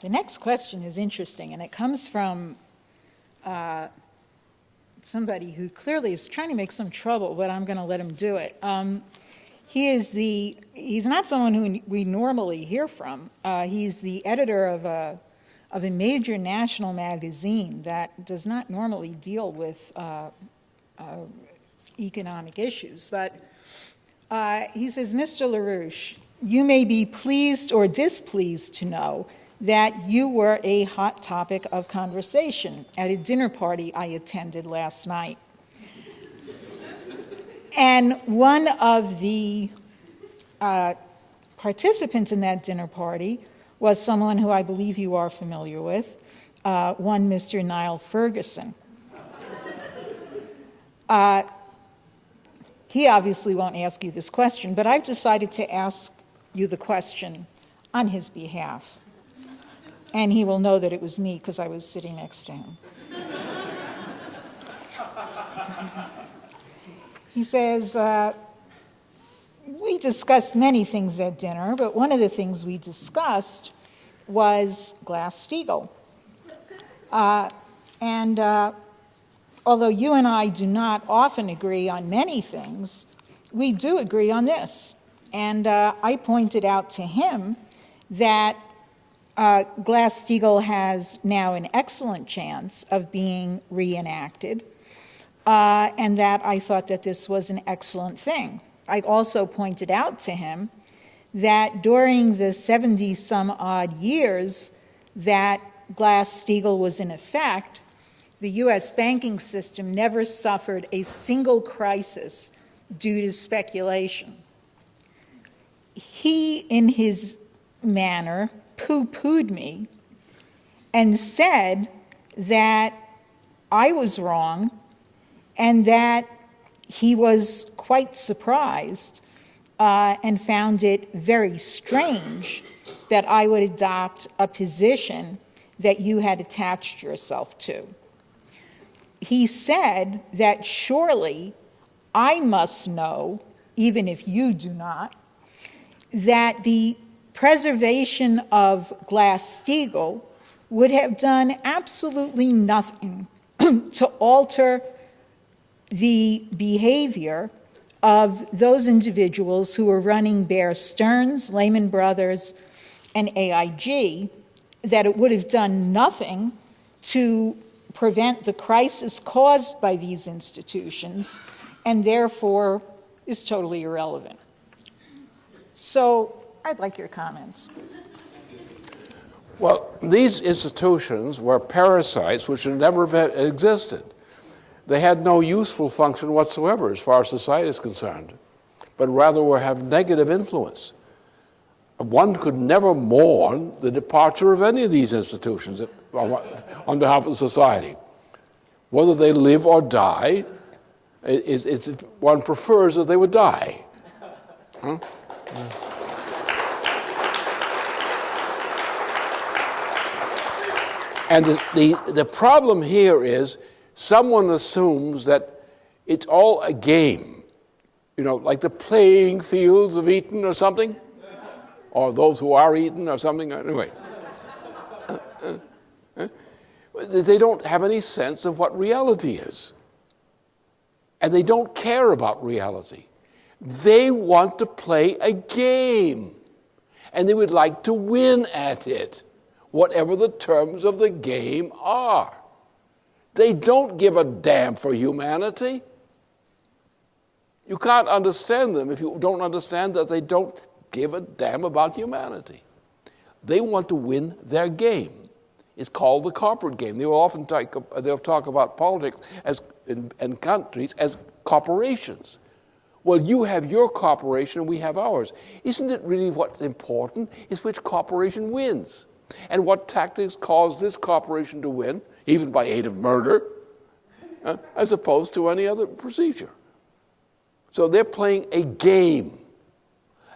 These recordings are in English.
The next question is interesting, and it comes from somebody who clearly is trying to make some trouble, but I'm going to let him do it. He's not someone who we normally hear from. He's the editor of a major national magazine that does not normally deal with economic issues. But he says, Mr. LaRouche, you may be pleased or displeased to know that you were a hot topic of conversation at a dinner party I attended last night. And one of the participants in that dinner party was someone who I believe you are familiar with, one Mr. Niall Ferguson. He obviously won't ask you this question, but I've decided to ask you the question on his behalf. And he will know that it was me because I was sitting next to him. He says, we discussed many things at dinner, but one of the things we discussed was Glass-Steagall. And although you and I do not often agree on many things, we do agree on this. And I pointed out to him that Glass-Steagall has now an excellent chance of being reenacted, and that I thought that this was an excellent thing. I also pointed out to him that during the 70-some-odd years that Glass-Steagall was in effect, the U.S. banking system never suffered a single crisis due to speculation. He, in his manner, poo-pooed me and said that I was wrong and that he was quite surprised and found it very strange that I would adopt a position that you had attached yourself to. He said that surely I must know, even if you do not, that the preservation of Glass-Steagall would have done absolutely nothing to alter the behavior of those individuals who were running Bear Stearns, Lehman Brothers, and AIG, that it would have done nothing to prevent the crisis caused by these institutions, and therefore is totally irrelevant. So I'd like your comments. Well, these institutions were parasites which had never existed. They had no useful function whatsoever as far as society is concerned, but rather have negative influence. One could never mourn the departure of any of these institutions on behalf of society. Whether they live or die, one prefers that they would die. Huh? And the problem here is someone assumes that it's all a game, like the playing fields of Eton or something, or those who are Eton or something. Anyway, they don't have any sense of what reality is. And they don't care about reality. They want to play a game, and they would like to win at it, whatever the terms of the game are. They don't give a damn for humanity. You can't understand them if you don't understand that they don't give a damn about humanity. They want to win their game. It's called the corporate game. They'll often talk about politics and countries as corporations. Well, you have your corporation and we have ours. Isn't it really what's important is which corporation wins? And what tactics cause this corporation to win, even by aid of murder, as opposed to any other procedure. So they're playing a game.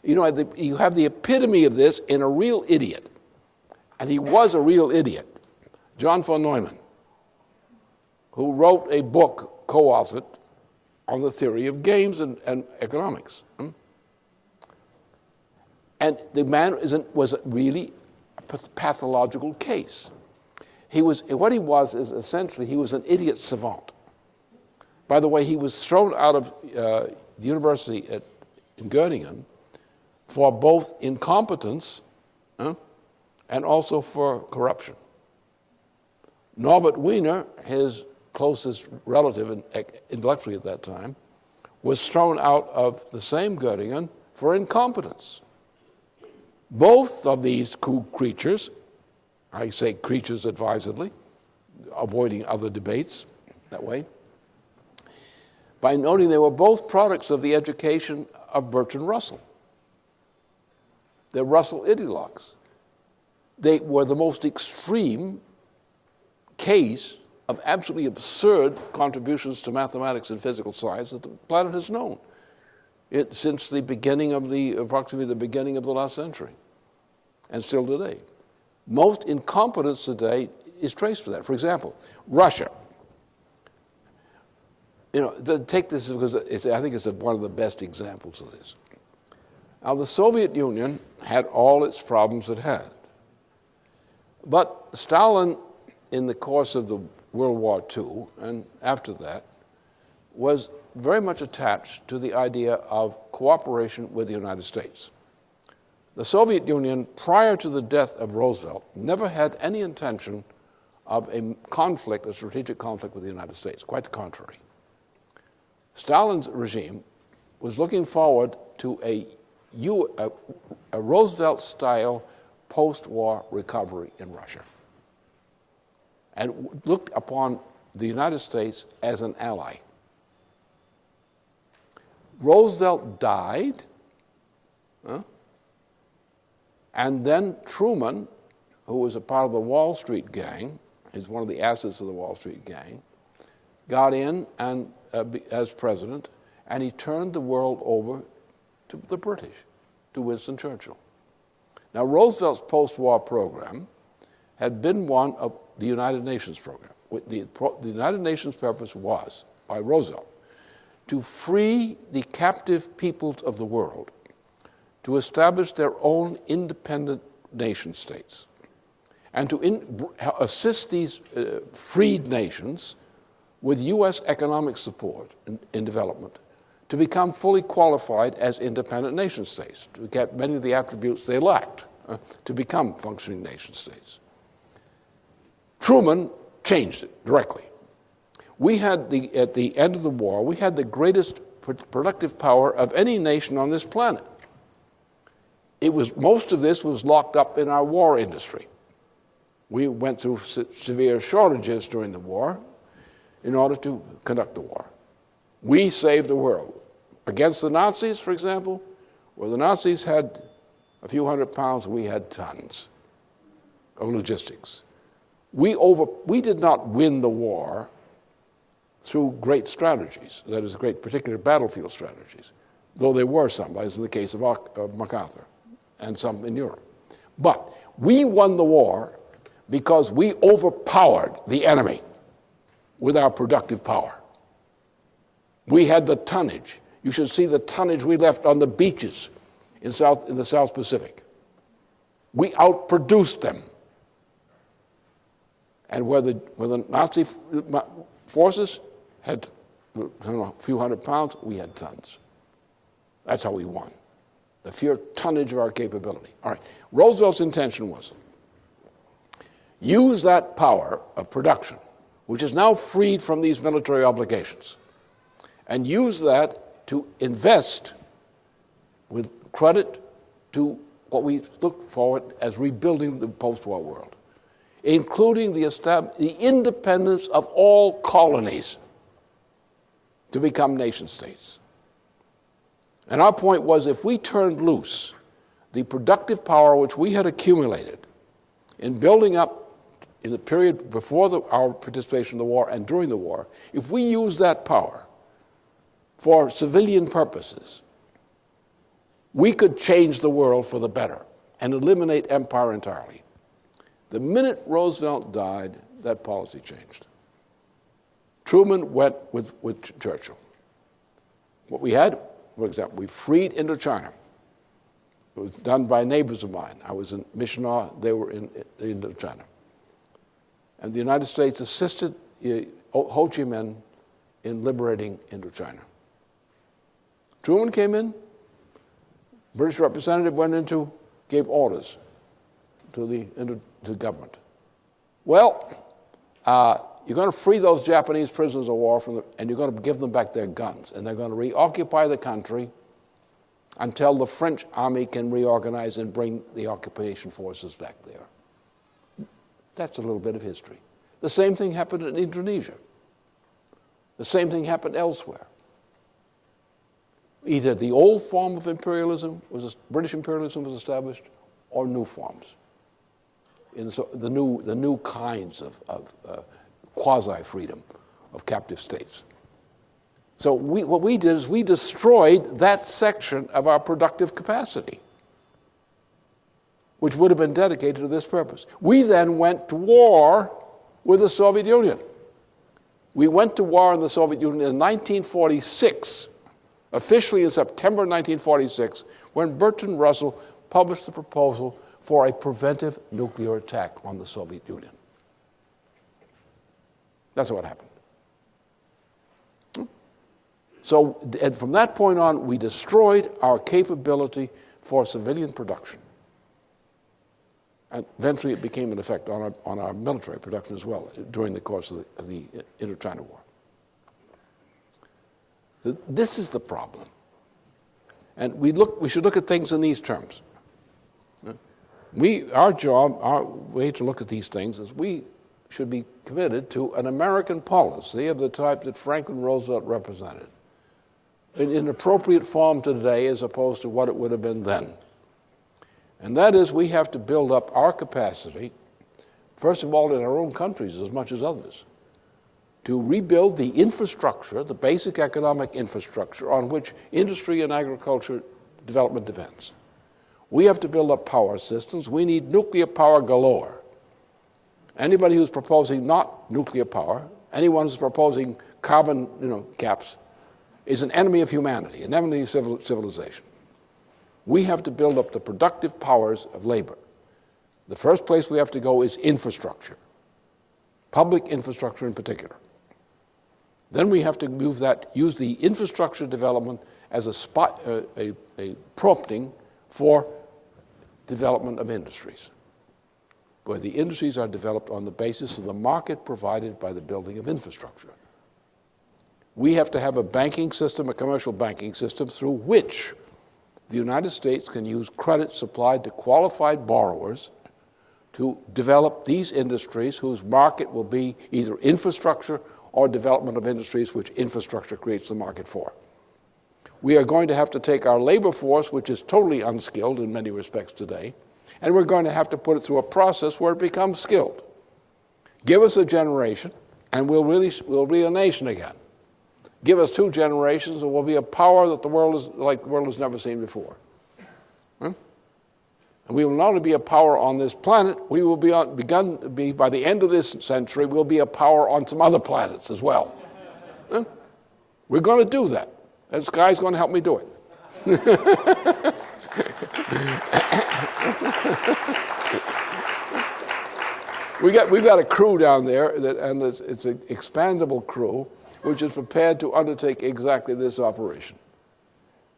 You have the epitome of this in a real idiot. And he was a real idiot, John von Neumann, who wrote a book, co-authored, on the theory of games and economics. And the man was really pathological case. What he was is essentially he was an idiot savant. By the way, he was thrown out of the university in Göttingen for both incompetence and also for corruption. Norbert Wiener, his closest relative intellectually at that time, was thrown out of the same Göttingen for incompetence. Both of these creatures, I say creatures advisedly, avoiding other debates that way, by noting they were both products of the education of Bertrand Russell. They're Russell ideologues. They were the most extreme case of absolutely absurd contributions to mathematics and physical science that the planet has known since approximately the beginning of the last century, and still today. Most incompetence today is traced to that. For example, Russia. Take this because I think it's one of the best examples of this. Now, the Soviet Union had all its problems it had. But Stalin, in the course of the World War II and after that, was very much attached to the idea of cooperation with the United States. The Soviet Union, prior to the death of Roosevelt, never had any intention of a strategic conflict with the United States, quite the contrary. Stalin's regime was looking forward to a Roosevelt-style post-war recovery in Russia, and looked upon the United States as an ally. Roosevelt died, and then Truman, who was a part of the Wall Street gang, is one of the assets of the Wall Street gang, got in and as president, and he turned the world over to the British, to Winston Churchill. Now, Roosevelt's post-war program had been one of the United Nations program. The United Nations purpose was, by Roosevelt, to free the captive peoples of the world to establish their own independent nation states, and to assist these freed nations with U.S. economic support in development to become fully qualified as independent nation states, to get many of the attributes they lacked to become functioning nation states. Truman changed it directly. At the end of the war, we had the greatest productive power of any nation on this planet. Most of this was locked up in our war industry. We went through severe shortages during the war in order to conduct the war. We saved the world. Against the Nazis, for example, where the Nazis had a few hundred pounds, we had tons of logistics. We did not win the war through great strategies, that is, great particular battlefield strategies, though there were some, as in the case of MacArthur, and some in Europe. But we won the war because we overpowered the enemy with our productive power. We had the tonnage. You should see the tonnage we left on the beaches in the South Pacific. We outproduced them. And where the Nazi forces had a few hundred pounds, we had tons. That's how we won. The sheer tonnage of our capability. All right. Roosevelt's intention was use that power of production, which is now freed from these military obligations, and use that to invest with credit to what we look forward as rebuilding the post-war world, including the independence of all colonies to become nation states. And our point was, if we turned loose the productive power which we had accumulated in building up in the period before our participation in the war and during the war, if we use that power for civilian purposes, we could change the world for the better and eliminate empire entirely. The minute Roosevelt died, that policy changed. Truman went with Churchill. What we had, for example, we freed Indochina. It was done by neighbors of mine. I was in Missionary, they were in Indochina. And the United States assisted Ho Chi Minh in liberating Indochina. Truman came in, British representative went into, gave orders to the government. Well, you're going to free those Japanese prisoners of war and you're going to give them back their guns, and they're going to reoccupy the country until the French army can reorganize and bring the occupation forces back there. That's a little bit of history. The same thing happened in Indonesia. The same thing happened elsewhere. Either the old form of imperialism, British imperialism was established, or new forms. The new kinds of quasi-freedom of captive states. So what we did is we destroyed that section of our productive capacity, which would have been dedicated to this purpose. We then went to war with the Soviet Union. We went to war in the Soviet Union in 1946, officially in September 1946, when Bertrand Russell published the proposal for a preventive nuclear attack on the Soviet Union. That's what happened. So, and from that point on, we destroyed our capability for civilian production. And eventually it became an effect on our military production as well during the course of the Indochina War. So this is the problem. And we should look at things in these terms. Our way to look at these things is we should be committed to an American policy of the type that Franklin Roosevelt represented, in an appropriate form today as opposed to what it would have been then. And that is, we have to build up our capacity, first of all in our own countries as much as others, to rebuild the infrastructure, the basic economic infrastructure on which industry and agriculture development depends. We have to build up power systems. We need nuclear power galore. Anybody who's proposing not nuclear power, anyone who's proposing carbon caps, is an enemy of humanity, an enemy of civilization. We have to build up the productive powers of labor. The first place we have to go is infrastructure, public infrastructure in particular. Then we have to use the infrastructure development as a prompting for development of industries, where the industries are developed on the basis of the market provided by the building of infrastructure. We have to have a banking system, a commercial banking system, through which the United States can use credit supplied to qualified borrowers to develop these industries whose market will be either infrastructure or development of industries which infrastructure creates the market for. We are going to have to take our labor force, which is totally unskilled in many respects today, and we're going to have to put it through a process where it becomes skilled. Give us a generation, and we'll be a nation again. Give us 2 generations, and we'll be a power that the world has never seen before. And we will not only be a power on this planet, we will by the end of this century, we'll be a power on some other planets as well. We're going to do that. And this guy's going to help me do it. We've got a crew down there, and it's an expandable crew, which is prepared to undertake exactly this operation.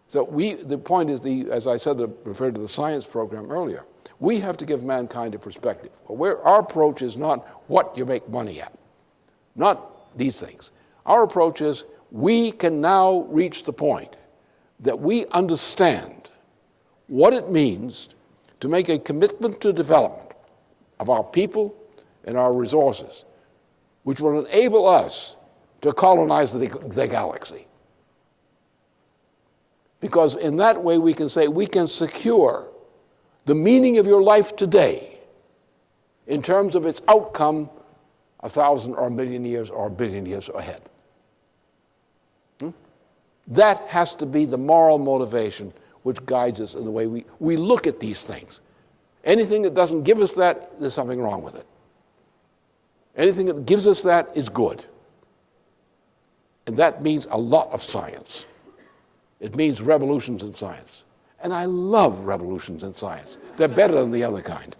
So the point is, as I said, referred to the science program earlier, we have to give mankind a perspective. Our approach is not what you make money at, not these things. Our approach is we can now reach the point that we understand what it means to make a commitment to development of our people and our resources, which will enable us to colonize the galaxy. Because in that way we can say we can secure the meaning of your life today in terms of its outcome 1,000 or 1,000,000 years or 1,000,000,000 years ahead. That has to be the moral motivation which guides us in the way we look at these things. Anything that doesn't give us that, there's something wrong with it. Anything that gives us that is good. And that means a lot of science. It means revolutions in science. And I love revolutions in science. They're better than the other kind.